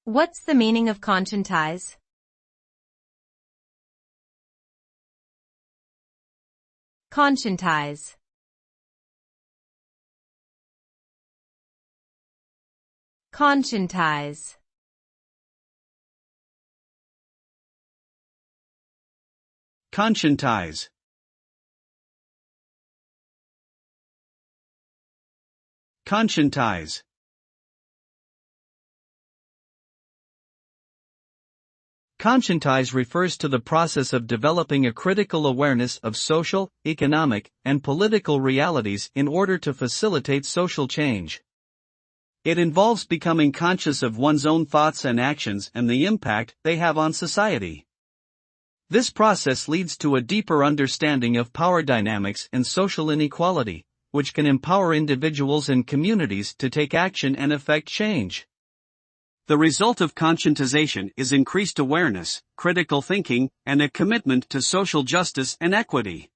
What's the meaning of conscientize? Conscientize. Conscientize. Conscientize. Conscientize. Conscientize refers to the process of developing a critical awareness of social, economic, and political realities in order to facilitate social change. It involves becoming conscious of one's own thoughts and actions and the impact they have on society. This process leads to a deeper understanding of power dynamics and social inequality, which can empower individuals and communities to take action and effect change. The result of conscientization is increased awareness, critical thinking, and a commitment to social justice and equity.